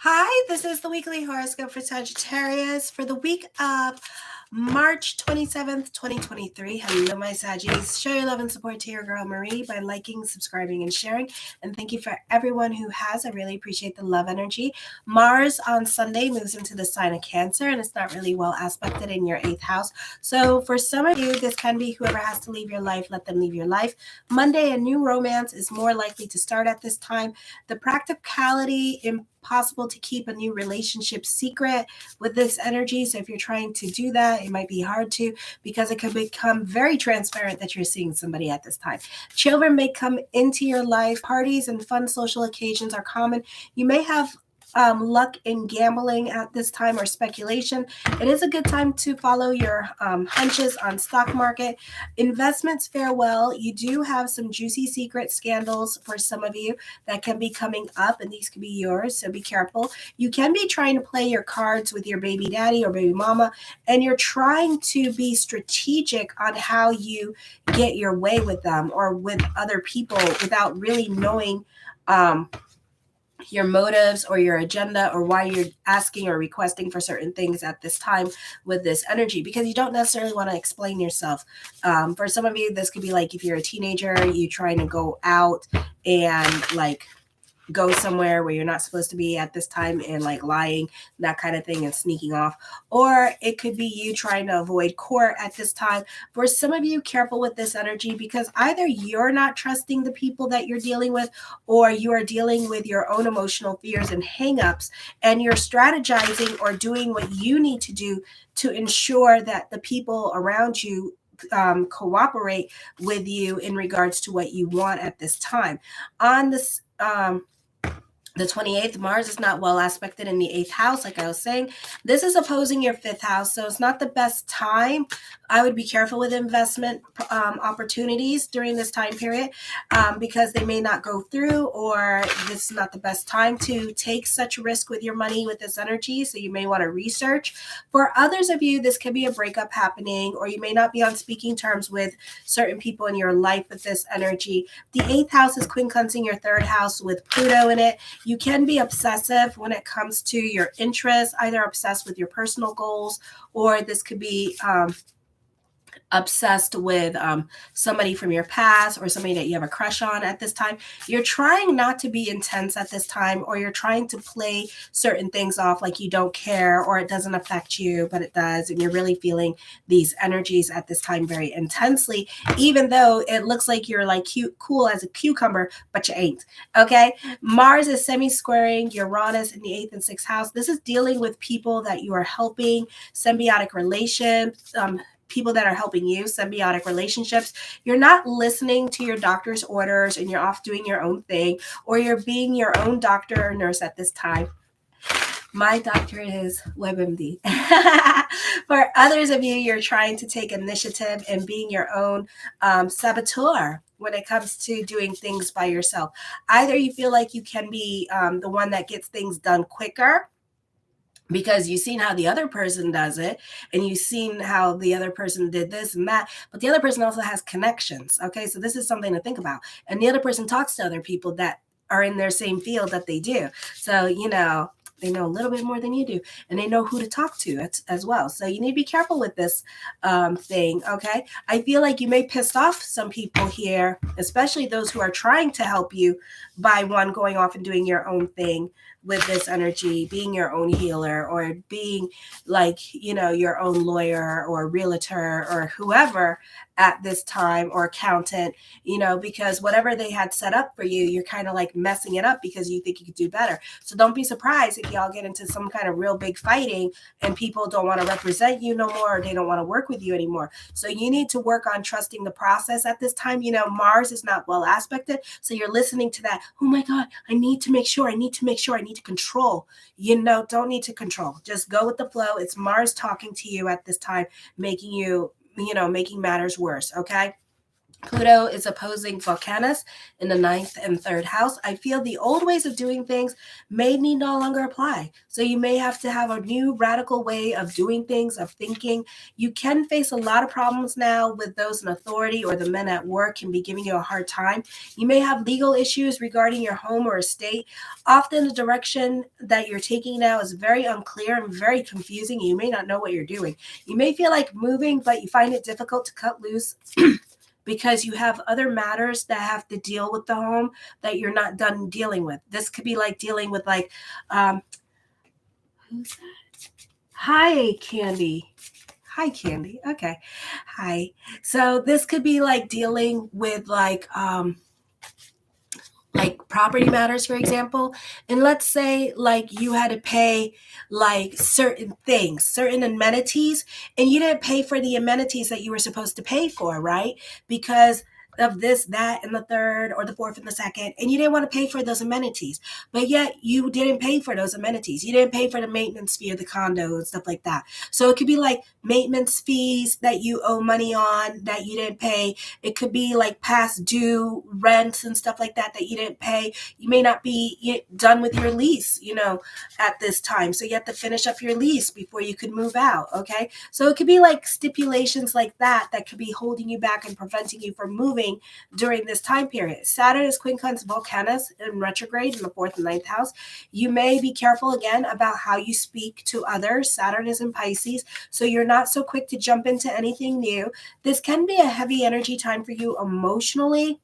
Hi, this is the weekly horoscope for Sagittarius for the week of March 27th, 2023. Hello, my Saggies. Show your love and support to your girl Marie by liking, subscribing, and sharing. And thank you for everyone who has. I really appreciate the love energy. Mars on Sunday moves into the sign of Cancer, and it's not really well aspected in your 8th house. So for some of you, this can be whoever has to leave your life, let them leave your life. Monday, a new romance is more likely to start at this time. The practicality impossible to keep a new relationship secret with this energy. So if you're trying to do that, it might be hard to because it could become very transparent that you're seeing somebody at this time. Children may come into your life. Parties and fun social occasions are common. You may have luck in gambling at this time or speculation. It is a good time to follow your hunches on stock market. Investments fare well. You do have some juicy secret scandals for some of you that can be coming up, and these can be yours, so be careful. You can be trying to play your cards with your baby daddy or baby mama, and you're trying to be strategic on how you get your way with them or with other people without really knowing your motives or your agenda or why you're asking or requesting for certain things at this time with this energy, because you don't necessarily want to explain yourself. For some of you, this could be like if you're a teenager, you trying to go out and like go somewhere where you're not supposed to be at this time and like lying, that kind of thing, and sneaking off. Or it could be you trying to avoid court at this time. For some of you, careful with this energy because either you're not trusting the people that you're dealing with or you are dealing with your own emotional fears and hangups, and you're strategizing or doing what you need to do to ensure that the people around you cooperate with you in regards to what you want at this time. On this the 28th, Mars is not well aspected in the 8th house, like I was saying. This is opposing your 5th house, so it's not the best time. I would be careful with investment opportunities during this time period because they may not go through, or this is not the best time to take such risk with your money with this energy, so you may want to research. For others of you, this could be a breakup happening, or you may not be on speaking terms with certain people in your life with this energy. The 8th house is quincunxing your 3rd house with Pluto in it. You can be obsessive when it comes to your interests, either obsessed with your personal goals, or this could be obsessed with somebody from your past or somebody that you have a crush on at this time. You're trying not to be intense at this time, or you're trying to play certain things off like you don't care or it doesn't affect you, but it does. And you're really feeling these energies at this time very intensely, even though it looks like you're like cute, cool as a cucumber, but you ain't. Okay. Mars is semi-squaring Uranus in the 8th and 6th house. This is dealing with people that you are helping, symbiotic relations, people that are helping you, symbiotic relationships. You're not listening to your doctor's orders and you're off doing your own thing, or you're being your own doctor or nurse at this time. My doctor is WebMD. For others of you, you're trying to take initiative and being your own saboteur when it comes to doing things by yourself. Either you feel like you can be the one that gets things done quicker, because you've seen how the other person does it and you've seen how the other person did this and that, but the other person also has connections. Okay, so this is something to think about. And the other person talks to other people that are in their same field that they do. So, they know a little bit more than you do, and they know who to talk to as well. So you need to be careful with this thing, okay? I feel like you may piss off some people here, especially those who are trying to help you by one going off and doing your own thing with this energy, being your own healer, or being like, your own lawyer or realtor or whoever at this time, or accountant, because whatever they had set up for you, you're kind of like messing it up because you think you could do better. So don't be surprised if y'all get into some kind of real big fighting and people don't want to represent you no more, or they don't want to work with you anymore. So you need to work on trusting the process at this time. Mars is not well aspected. So you're listening to that. Oh my God, I need to make sure, I need to control. Don't need to control. Just go with the flow. It's Mars talking to you at this time, making making matters worse. Okay. Pluto is opposing Volcanus in the ninth and third house. I feel the old ways of doing things may need no longer apply. So you may have to have a new radical way of doing things, of thinking. You can face a lot of problems now with those in authority, or the men at work can be giving you a hard time. You may have legal issues regarding your home or estate. Often the direction that you're taking now is very unclear and very confusing. You may not know what you're doing. You may feel like moving, but you find it difficult to cut loose because you have other matters that have to deal with the home that you're not done dealing with. This could be like dealing with who's that? Hi, Candy. Hi, Candy. Okay. Hi. So this could be like dealing with like property matters, for example. And let's say like you had to pay like certain things, certain amenities, and you didn't pay for the amenities that you were supposed to pay for, right? Because of this, that, and the third, or the fourth and the second, and you didn't want to pay for those amenities, but yet you didn't pay for those amenities. You didn't pay for the maintenance fee of the condo and stuff like that. So it could be like maintenance fees that you owe money on that you didn't pay. It could be like past due rents and stuff like that that you didn't pay. You may not be done with your lease, at this time. So you have to finish up your lease before you could move out. Okay. So it could be like stipulations like that that could be holding you back and preventing you from moving during this time period. Saturn is quincunx Volcanus in retrograde in the fourth and ninth house. You may be careful again about how you speak to others. Saturn is in Pisces, so you're not so quick to jump into anything new. This can be a heavy energy time for you emotionally.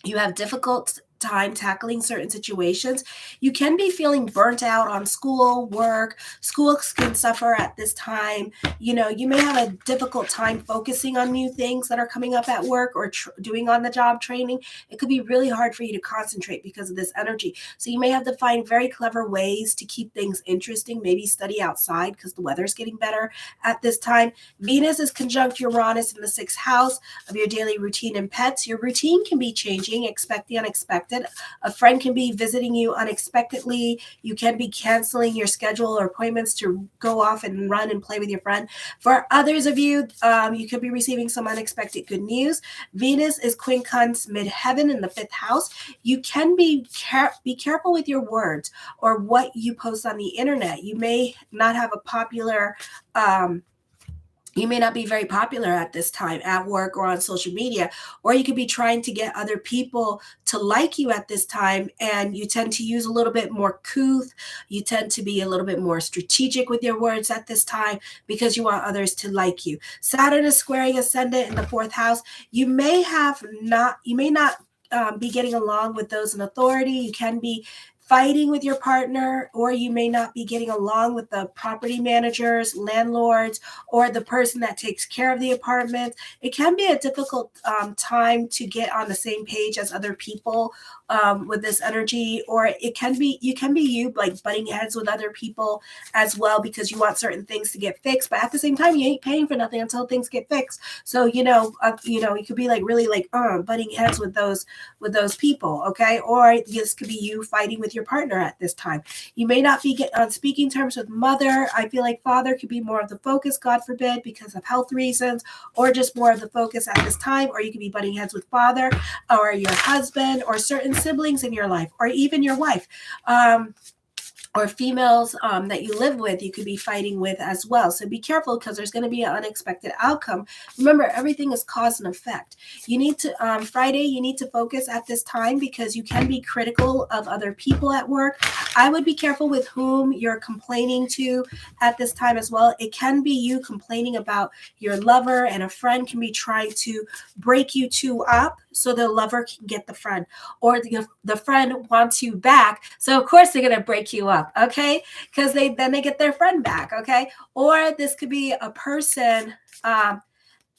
You have difficult time tackling certain situations. You can be feeling burnt out on school, work. School can suffer at this time. You may have a difficult time focusing on new things that are coming up at work or doing on the job training. It could be really hard for you to concentrate because of this energy. So you may have to find very clever ways to keep things interesting. Maybe study outside because the weather's getting better at this time. Venus is conjunct Uranus in the sixth house of your daily routine and pets. Your routine can be changing. Expect the unexpected. A friend can be visiting you unexpectedly. You can be canceling your schedule or appointments to go off and run and play with your friend. For others of you, you could be receiving some unexpected good news. Venus is quincunx midheaven in the fifth house. You can be careful with your words or what you post on the internet. You may not have a popular you may not be very popular at this time at work or on social media, or you could be trying to get other people to like you at this time, and you tend to use a little bit more couth. You tend to be a little bit more strategic with your words at this time because you want others to like you. Saturn is squaring ascendant in the fourth house. You may not be getting along with those in authority. You can be fighting with your partner, or you may not be getting along with the property managers, landlords, or the person that takes care of the apartment. It can be a difficult time to get on the same page as other people with this energy, or you can be like butting heads with other people as well because you want certain things to get fixed, but at the same time you ain't paying for nothing until things get fixed. So you could be like really like butting heads with those people, okay? Or this could be you fighting with your partner at this time. You may not be on speaking terms with mother. I feel like father could be more of the focus, God forbid, because of health reasons, or just more of the focus at this time. Or you could be butting heads with father or your husband or certain siblings in your life, or even your wife. Or females that you live with, you could be fighting with as well. So be careful because there's going to be an unexpected outcome. Remember, everything is cause and effect. You need to, Friday, you need to focus at this time because you can be critical of other people at work. I would be careful with whom you're complaining to at this time as well. It can be you complaining about your lover, and a friend can be trying to break you two up so the lover can get the friend, or the friend wants you back. So of course they're going to break you up. Okay, because they get their friend back. Okay, or this could be a person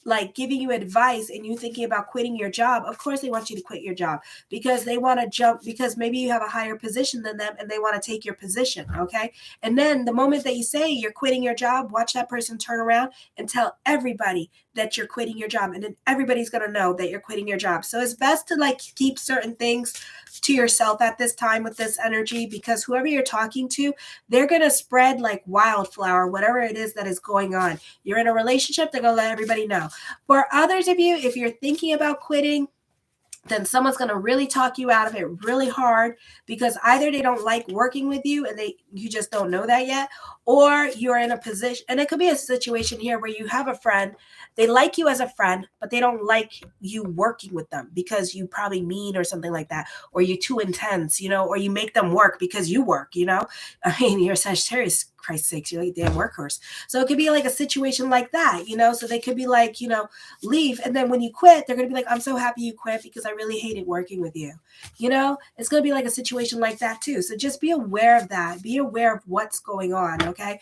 like giving you advice and you thinking about quitting your job. Of course they want you to quit your job because they want to jump, because maybe you have a higher position than them and they want to take your position. Okay, and then the moment that you say you're quitting your job, watch that person turn around and tell everybody that you're quitting your job, and then everybody's going to know that you're quitting your job. So it's best to like keep certain things to yourself at this time with this energy, because whoever you're talking to, they're going to spread like wildflower, whatever it is that is going on. You're in a relationship, they're going to let everybody know. For others of you, if you're thinking about quitting, then someone's going to really talk you out of it really hard, because either they don't like working with you and you just don't know that yet, or you're in a position, and it could be a situation here where you have a friend, they like you as a friend, but they don't like you working with them because you probably mean or something like that, or you're too intense, or you make them work because you work, I mean, you're a Sagittarius, Christ's sakes, you're like a damn workhorse. So it could be like a situation like that, so they could be like, leave. And then when you quit, they're going to be like, I'm so happy you quit because I really hated working with you. It's going to be like a situation like that too. So just be aware of that. Be aware of what's going on. Okay.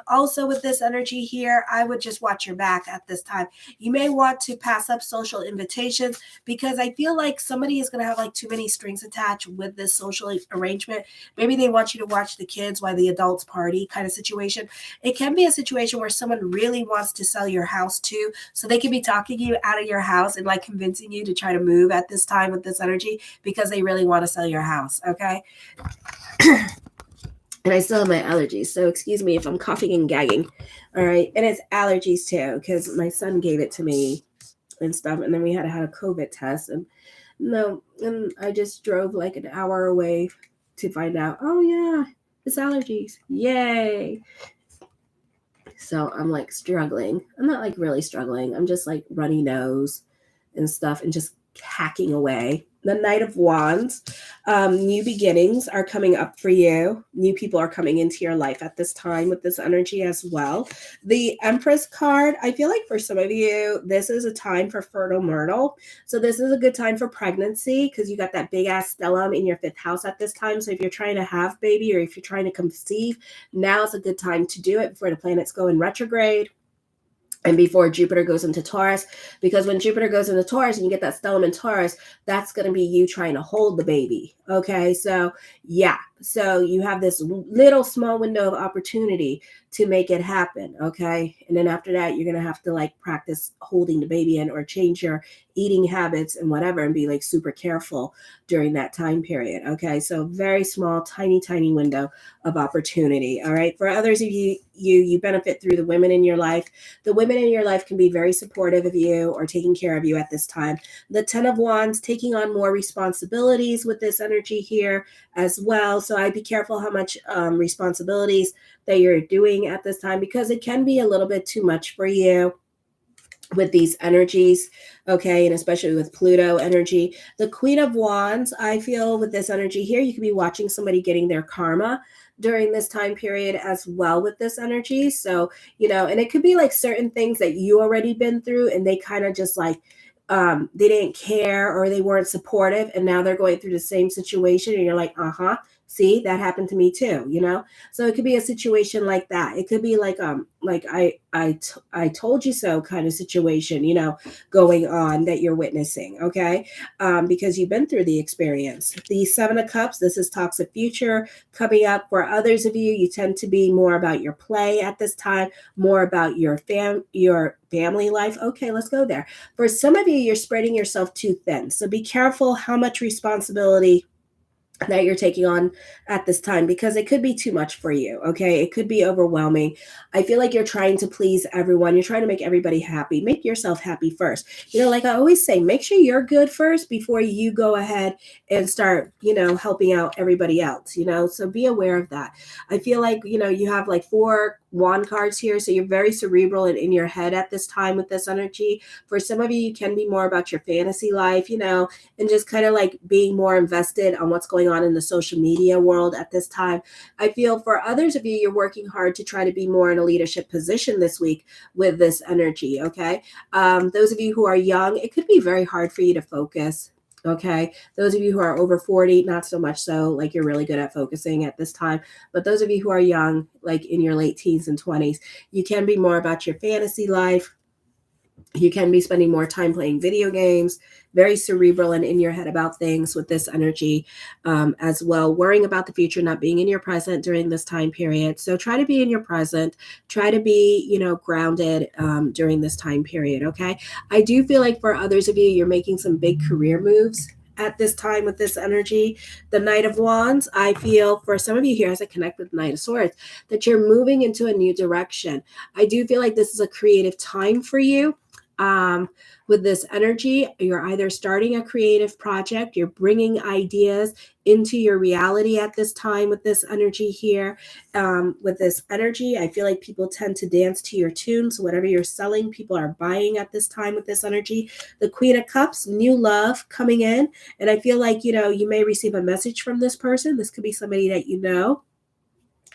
Also with this energy here, I would just watch your back at this time. You may want to pass up social invitations, because I feel like somebody is going to have like too many strings attached with this social arrangement. Maybe they want you to watch the kids while the adults party kind of situation. It can be a situation where someone really wants to sell your house too. So they can be talking you out of your house and like convincing you to try to move at this time with this energy, because they really want to sell your house. Okay. And I still have my allergies, so excuse me if I'm coughing and gagging. All right. And it's allergies too, because my son gave it to me and stuff. And then we had to have a COVID test. And I just drove like an hour away to find out, oh yeah, it's allergies. Yay. So I'm like struggling. I'm not like really struggling. I'm just like runny nose and stuff and just hacking away. The Knight of Wands, new beginnings are coming up for you. New people are coming into your life at this time with this energy as well. The Empress card, I feel like for some of you, this is a time for fertile myrtle. So this is a good time for pregnancy, because you got that big ass stellium in your 5th house at this time. So if you're trying to have baby, or if you're trying to conceive, now is a good time to do it before the planets go in retrograde and before Jupiter goes into Taurus, because when Jupiter goes into Taurus and you get that stellium in Taurus, that's going to be you trying to hold the baby. Okay. So yeah. So you have this little small window of opportunity to make it happen. Okay. And then after that, you're going to have to like practice holding the baby in, or change your eating habits and whatever, and be like super careful during that time period. Okay. So very small, tiny, tiny window of opportunity. All right. For others of you, you benefit through the women in your life. The women in your life can be very supportive of you or taking care of you at this time. The 10 of Wands, taking on more responsibilities with this energy here as well. So I'd be careful how much responsibilities that you're doing at this time, because it can be a little bit too much for you with these energies. Okay. And especially with Pluto energy. The Queen of Wands, I feel with this energy here, you could be watching somebody getting their karma during this time period as well with this energy. So, and it could be like certain things that you already been through, and they kind of just like, they didn't care, or they weren't supportive, and now they're going through the same situation, and you're like, see, that happened to me too, So it could be a situation like that. It could be like I told you so kind of situation, going on that you're witnessing. Okay. Because you've been through the experience. The 7 of Cups, this is talks of future coming up. For others of you, you tend to be more about your play at this time, more about your family life. Okay, let's go there. For some of you, you're spreading yourself too thin. So be careful how much responsibility that you're taking on at this time, because it could be too much for you. Okay. It could be overwhelming. I feel like you're trying to please everyone. You're trying to make everybody happy. Make yourself happy first. Like I always say, make sure you're good first before you go ahead and start, helping out everybody else, so be aware of that. I feel like, you have like 4 wand cards here. So you're very cerebral and in your head at this time with this energy. For some of you can be more about your fantasy life, and just kind of like being more invested on what's going on in the social media world at this time. I feel for others of you, you're working hard to try to be more in a leadership position this week with this energy. Okay. Those of you who are young, it could be very hard for you to focus. Okay. Those of you who are over 40, not so much so, like you're really good at focusing at this time. But those of you who are young, like in your late teens and 20s, you can be more about your fantasy life. You can be spending more time playing video games, very cerebral and in your head about things with this energy as well, worrying about the future, not being in your present during this time period. So try to be in your present, try to be, grounded during this time period. Okay. I do feel like for others of you, you're making some big career moves at this time with this energy. The Knight of Wands, I feel for some of you here, as I connect with Knight of Swords, that you're moving into a new direction. I do feel like this is a creative time for you. With this energy, you're either starting a creative project, you're bringing ideas into your reality at this time with this energy here. With this energy, I feel like people tend to dance to your tunes. So whatever you're selling, people are buying at this time with this energy. The Queen of Cups, new love coming in. And I feel like, you may receive a message from this person. This could be somebody that you know.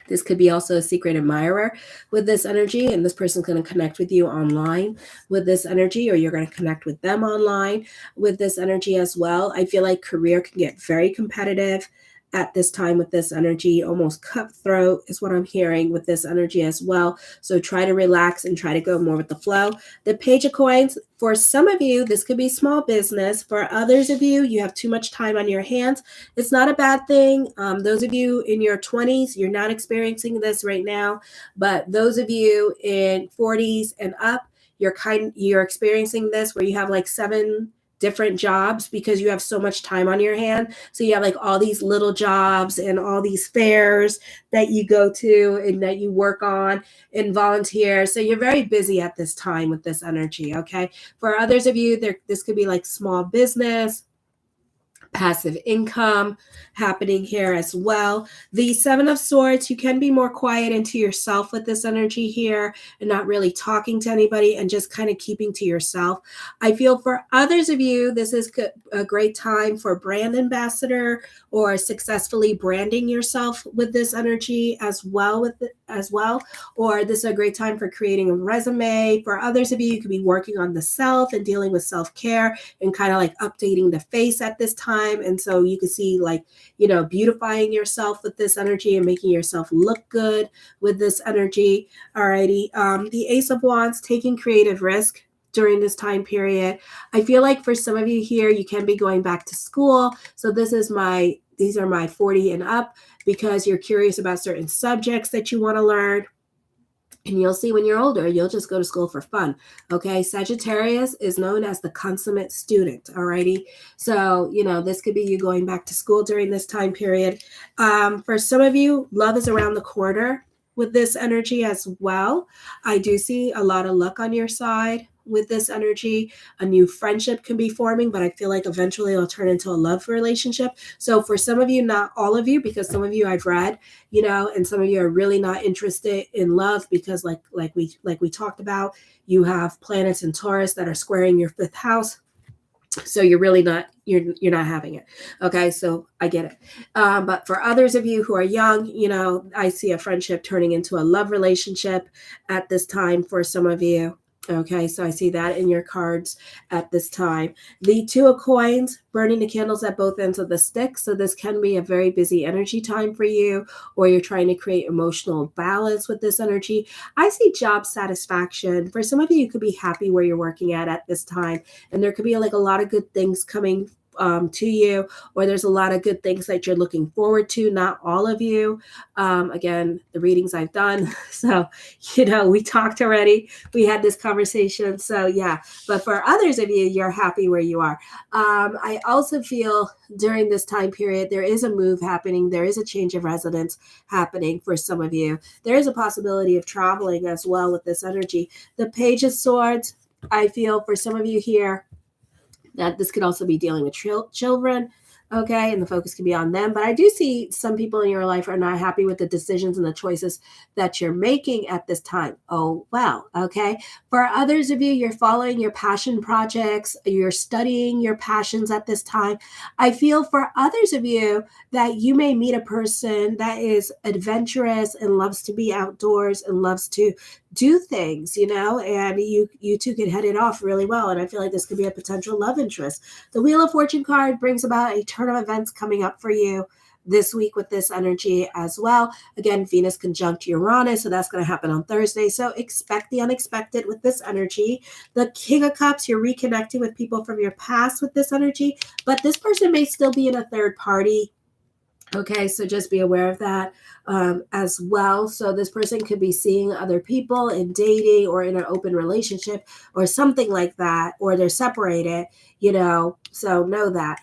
This could be also a secret admirer with this energy, and this person's going to connect with you online with this energy, or you're going to connect with them online with this energy as well. I feel like career can get very competitive at this time with this energy, almost cutthroat is what I'm hearing with this energy as well. So try to relax and try to go more with the flow. The Page of Coins, for some of you, this could be small business. For others of you, you have too much time on your hands. It's not a bad thing. Those of you in your 20s, you're not experiencing this right now, but those of you in 40s and up, you're experiencing this where you have like 7 different jobs because you have so much time on your hand. So you have like all these little jobs and all these fairs that you go to and that you work on and volunteer. So you're very busy at this time with this energy. Okay. For others of you, this could be like small business, passive income happening here as well. The Seven of Swords, you can be more quiet into yourself with this energy here and not really talking to anybody and just kind of keeping to yourself. I feel for others of you, this is a great time for brand ambassador or successfully branding yourself with this energy as well. Or this is a great time for creating a resume. For others of you, you could be working on the self and dealing with self-care and kind of like updating the face at this time. And so you can see like, beautifying yourself with this energy and making yourself look good with this energy. Alrighty. The Ace of Wands, taking creative risk during this time period. I feel like for some of you here, you can be going back to school. So these are my 40 and up, because you're curious about certain subjects that you want to learn. And you'll see when you're older, you'll just go to school for fun. Okay. Sagittarius is known as the consummate student. Alrighty. So, this could be you going back to school during this time period. For some of you, love is around the corner with this energy as well. I do see a lot of luck on your side with this energy. A new friendship can be forming, but I feel like eventually it'll turn into a love relationship. So for some of you, not all of you, because some of you I've read, and some of you are really not interested in love because like we talked about, you have planets in Taurus that are squaring your 5th house. So you're really not, you're not having it. Okay. So I get it. But for others of you who are young, I see a friendship turning into a love relationship at this time for some of you. Okay, so I see that in your cards at this time. The Two of Coins, burning the candles at both ends of the stick. So this can be a very busy energy time for you, or you're trying to create emotional balance with this energy. I see job satisfaction. For some of you, you could be happy where you're working at this time. And there could be like a lot of good things coming to you, or there's a lot of good things that you're looking forward to. Not all of you. Again, the readings I've done. So, we talked already. We had this conversation. So yeah, but for others of you, you're happy where you are. I also feel during this time period, there is a move happening. There is a change of residence happening for some of you. There is a possibility of traveling as well with this energy. The Page of Swords, I feel for some of you here, that this could also be dealing with children, okay, and the focus can be on them. But I do see some people in your life are not happy with the decisions and the choices that you're making at this time. Oh, wow, okay. For others of you, you're following your passion projects, you're studying your passions at this time. I feel for others of you that you may meet a person that is adventurous and loves to be outdoors and loves to do things, and you two could head it off really well. And I feel like this could be a potential love interest. The Wheel of Fortune card brings about a turn of events coming up for you. this week with this energy as well. Again, Venus conjunct Uranus, so that's going to happen on Thursday. So expect the unexpected with this energy. The King of Cups, you're reconnecting with people from your past with this energy, but this person may still be in a third party. Okay, so just be aware of that as well. So this person could be seeing other people and dating or in an open relationship or something like that, or they're separated, so know that.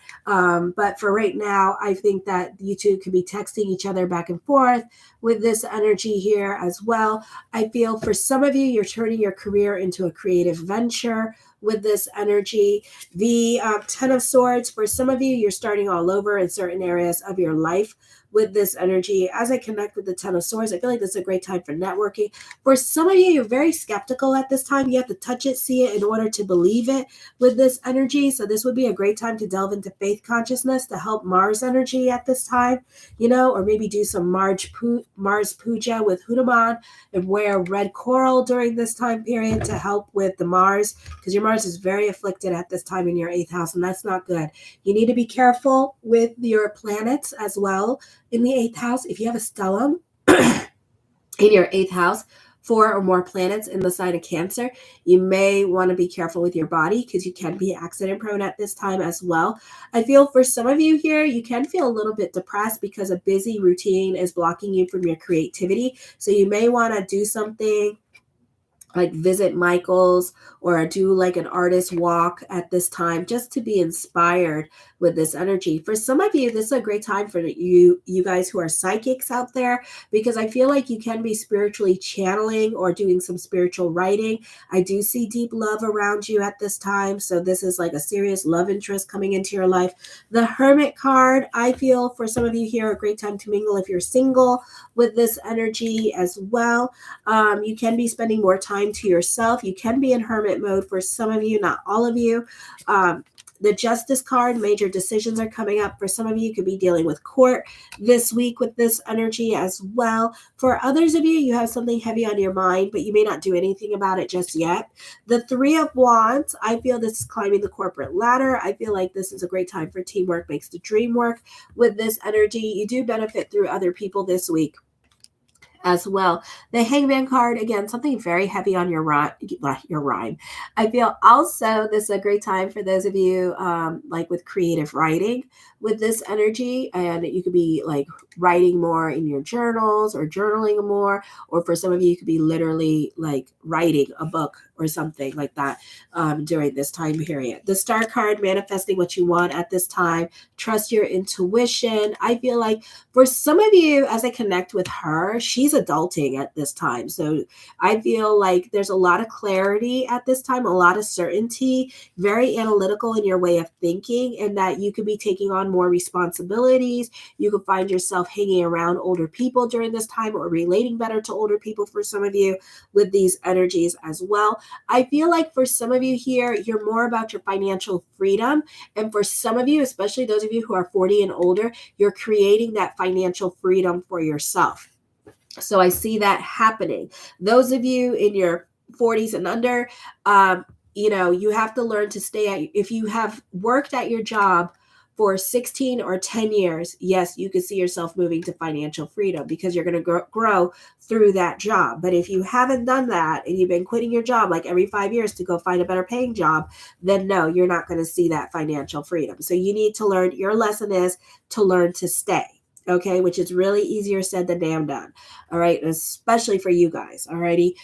But for right now, I think that you two could be texting each other back and forth with this energy here as well. I feel for some of you, you're turning your career into a creative venture with this energy. The Ten of Swords, for some of you, you're starting all over in certain areas of your life with this energy. As I connect with the Ten of Swords, I feel like this is a great time for networking. For some of you, you're very skeptical at this time. You have to touch it, see it in order to believe it with this energy. So this would be a great time to delve into faith consciousness to help Mars energy at this time, or maybe do some Mars puja with Hanuman and wear red coral during this time period to help with the Mars, because your Mars is very afflicted at this time in your 8th house, and that's not good. You need to be careful with your planets as well in the 8th house. If you have a stellium in your 8th house, 4 or more planets in the sign of Cancer, you may want to be careful with your body because you can be accident prone at this time as well. I feel for some of you here, you can feel a little bit depressed because a busy routine is blocking you from your creativity. So you may want to do something like visit Michael's or do like an artist walk at this time just to be inspired with this energy. For some of you, this is a great time for you guys who are psychics out there, because I feel like you can be spiritually channeling or doing some spiritual writing. I do see deep love around you at this time. So this is like a serious love interest coming into your life. The Hermit card, I feel for some of you here, a great time to mingle if you're single with this energy as well. You can be spending more time to yourself. You can be in hermit mode for some of you, not all of you. The Justice card, major decisions are coming up. For some of you, you could be dealing with court this week with this energy as well. For others of you, you have something heavy on your mind, but you may not do anything about it just yet. The Three of Wands, I feel this is climbing the corporate ladder. I feel like this is a great time for teamwork makes the dream work with this energy. You do benefit through other people this week as well. The Hangman card, again, something very heavy on your rhyme. I feel also this is a great time for those of you like with creative writing with this energy, and you could be like writing more in your journals or journaling more, or for some of you, you could be literally like writing a book or something like that during this time period. The Star card, manifesting what you want at this time. Trust your intuition. I feel like for some of you, as I connect with her, she's adulting at this time. So I feel like there's a lot of clarity at this time, a lot of certainty, very analytical in your way of thinking, and that you could be taking on more responsibilities. You could find yourself hanging around older people during this time or relating better to older people for some of you with these energies as well. I feel like for some of you here, you're more about your financial freedom. And for some of you, especially those of you who are 40 and older, you're creating that financial freedom for yourself. So I see that happening. Those of you in your 40s and under, you have to learn to stay at, if you have worked at your job for 16 or 10 years, yes, you could see yourself moving to financial freedom because you're going to grow through that job. But if you haven't done that and you've been quitting your job like every 5 years to go find a better paying job, then no, you're not going to see that financial freedom. So you need to learn, your lesson is to learn to stay. Okay, which is really easier said than damn done. All right, especially for you guys. All righty.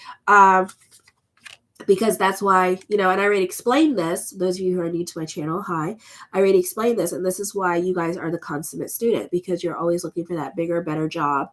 Because that's why, and I already explained this. Those of you who are new to my channel, hi. I already explained this, and this is why you guys are the consummate student, because you're always looking for that bigger, better job,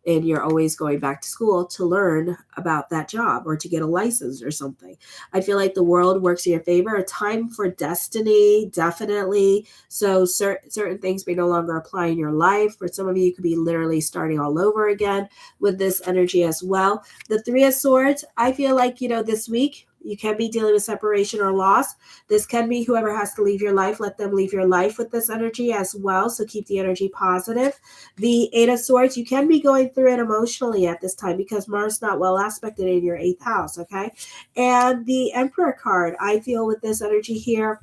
and you're always going back to school to learn about that job or to get a license or something. I feel like the world works in your favor. A time for destiny, definitely. So certain things may no longer apply in your life. For some of you, you could be literally starting all over again with this energy as well. The Three of Swords, I feel like, this week, you can be dealing with separation or loss. This can be whoever has to leave your life, let them leave your life with this energy as well. So keep the energy positive. The Eight of Swords, you can be going through it emotionally at this time because Mars is not well aspected in your 8th house, okay? And the Emperor card, I feel with this energy here,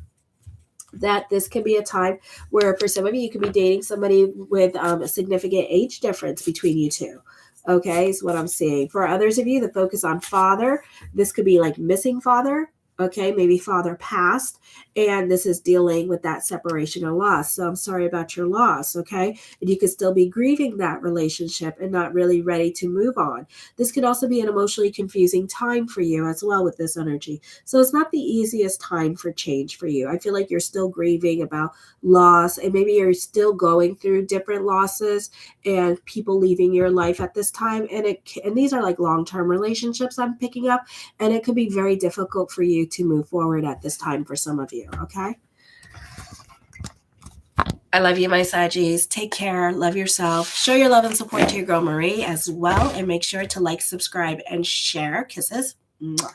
that this can be a time where for some of you, you could be dating somebody with a significant age difference between you two. Okay, is what I'm seeing. For others of you, the focus on father, this could be like missing father. Okay, maybe father passed, and this is dealing with that separation or loss. So I'm sorry about your loss, okay? And you could still be grieving that relationship and not really ready to move on. This could also be an emotionally confusing time for you as well with this energy. So it's not the easiest time for change for you. I feel like you're still grieving about loss, and maybe you're still going through different losses and people leaving your life at this time. And these are like long-term relationships I'm picking up, and it could be very difficult for you to move forward at this time for some of you, okay? I love you, my Saggies. Take care. Love yourself. Show your love and support to your girl Marie as well. And make sure to like, subscribe, and share. Kisses. Mwah.